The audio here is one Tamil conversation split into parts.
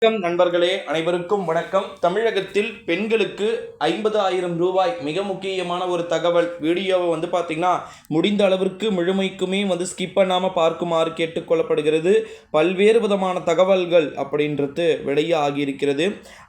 வணக்கம் நண்பர்களே, அனைவருக்கும் வணக்கம். தமிழகத்தில் பெண்களுக்கு 50,000 ரூபாய் மிக முக்கியமான ஒரு தகவல். வீடியோவை பார்த்தீங்கன்னா முடிந்த அளவிற்கு முழுமைக்குமே ஸ்கிப் பண்ணாமல் பார்க்குமாறு கேட்டுக்கொள்ளப்படுகிறது. பல்வேறு விதமான தகவல்கள் அப்படின்றது வெளியே ஆகியிருக்கிறது.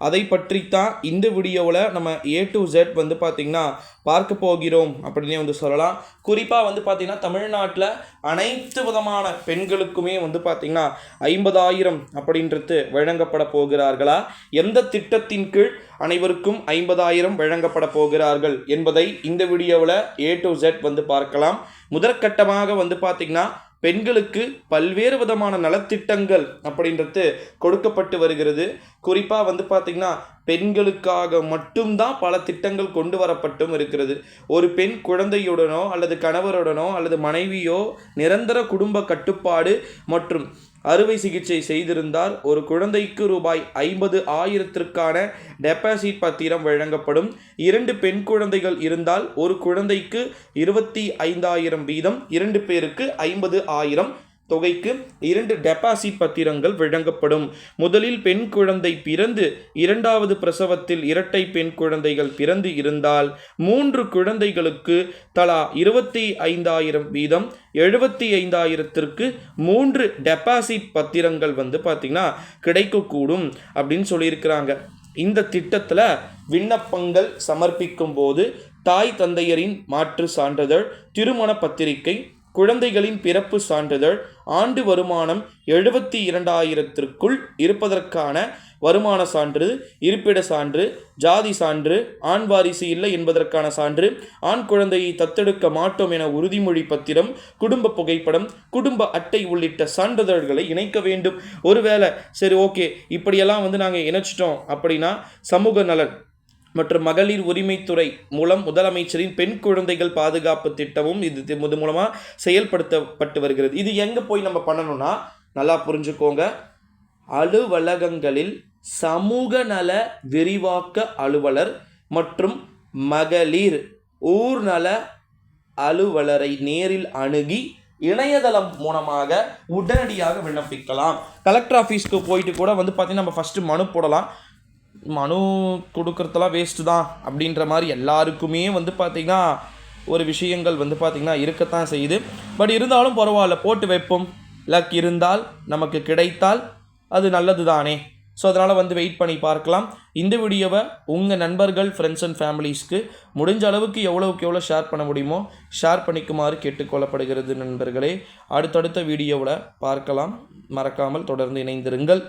அதை பற்றித்தான் இந்த வீடியோவில் நம்ம A to Z பார்த்தீங்கன்னா பார்க்க போகிறோம் அப்படின்னே சொல்லலாம். குறிப்பாக பார்த்தீங்கன்னா தமிழ்நாட்டில் அனைத்து விதமான பெண்களுக்குமே பார்த்தீங்கன்னா 50,000 அப்படின்றது வழங்கப்பட போகிறார்களா, எந்த திட்டத்தின் கீழ் அனைவருக்கும் 50,000 வழங்கப்பட போகிறார்கள் என்பதை இந்த வீடியோவில் A to Z பார்க்கலாம். முதற்கட்டமாக பார்த்தீங்கன்னா பெண்களுக்கு பல்வேறு விதமான நலத்திட்டங்கள் அப்படின்றது கொடுக்கப்பட்டு வருகிறது. குறிப்பாக பார்த்தீங்கன்னா பெண்களுக்காக மட்டும்தான் பல திட்டங்கள் கொண்டு வரப்பட்டும் இருக்கிறது. ஒரு பெண் குழந்தையுடனோ அல்லது கணவருடனோ அல்லது மனைவியோ நிரந்தர குடும்ப கட்டுப்பாடு மற்றும் அறுவை சிகிச்சை செய்திருந்தால் ஒரு குழந்தைக்கு ரூபாய் 50,000 டெபாசிட் பத்திரம் வழங்கப்படும். 2 பெண் குழந்தைகள் இருந்தால் ஒரு குழந்தைக்கு 25,000 வீதம், 2 பேருக்கு 50,000 தொகைக்கு 2 டெபாசிட் பத்திரங்கள் வழங்கப்படும். முதலில் பெண் குழந்தை பிறந்து 2வது பிரசவத்தில் இரட்டை பெண் குழந்தைகள் பிறந்து இருந்தால் 3 குழந்தைகளுக்கு தலா 25,000 வீதம், 75,000க்கு 3 டெபாசிட் பத்திரங்கள் பார்த்தீங்கன்னா கிடைக்கக்கூடும் அப்படின்னு சொல்லியிருக்கிறாங்க. இந்த திட்டத்தில் விண்ணப்பங்கள் சமர்ப்பிக்கும் போது தாய் தந்தையரின் மாற்று சான்றிதழ், திருமண பத்திரிகை, குழந்தைகளின் பிறப்பு சான்றிதழ், ஆண்டு வருமானம் 72,000க்குள் இருப்பதற்கான வருமான சான்று, இருப்பிட சான்று, ஜாதி சான்று, ஆண் வாரிசு இல்லை என்பதற்கான சான்று, ஆண் குழந்தையை தத்தெடுக்க மாட்டோம் என உறுதிமொழி பத்திரம், குடும்ப புகைப்படம், குடும்ப அட்டை உள்ளிட்ட சான்றிதழ்களை இணைக்க வேண்டும். ஒருவேளை சரி ஓகே இப்படியெல்லாம் நாங்கள் இணைச்சிட்டோம் அப்படின்னா சமூக நலன் மற்றும் மகளிர் உரிமைத்துறை மூலம் முதலமைச்சரின் பெண் குழந்தைகள் பாதுகாப்பு திட்டமும் இது மூலமாக செயல்படுத்தப்பட்டு வருகிறது. இது எங்கே போய் நம்ம பண்ணணும்னா நல்லா புரிஞ்சுக்கோங்க. அலுவலகங்களில் சமூக நல விரிவாக்க அலுவலர் மற்றும் மகளிர் ஊர்நல அலுவலரை நேரில் அணுகி இணையதளம் மூலமாக உடனடியாக விண்ணப்பிக்கலாம். கலெக்டர் ஆஃபீஸ்க்கு போயிட்டு கூட பார்த்தீங்கன்னா நம்ம ஃபஸ்ட்டு மனு போடலாம். மனு கொடுக்கறதெல்லாம் வேஸ்ட்டு தான் அப்படின்ற மாதிரி எல்லாருக்குமே பார்த்திங்கன்னா ஒரு விஷயங்கள் பார்த்திங்கன்னா இருக்கத்தான் செய்யுது. பட் இருந்தாலும் பரவாயில்ல, போட்டு வைப்போம். லக் இருந்தால் நமக்கு கிடைத்தால் அது நல்லது தானே. ஸோ அதனால் வெயிட் பண்ணி பார்க்கலாம். இந்த வீடியோவை உங்கள் நண்பர்கள், ஃப்ரெண்ட்ஸ் அண்ட் ஃபேமிலிஸ்க்கு முடிஞ்ச அளவுக்கு எவ்வளோக்கு எவ்வளோ ஷேர் பண்ண முடியுமோ ஷேர் பண்ணிக்குமாறு கேட்டுக்கொள்ளப்படுகிறது. நண்பர்களே, அடுத்தடுத்த வீடியோவில் பார்க்கலாம். மறக்காமல் தொடர்ந்து இணைந்திருங்கள்.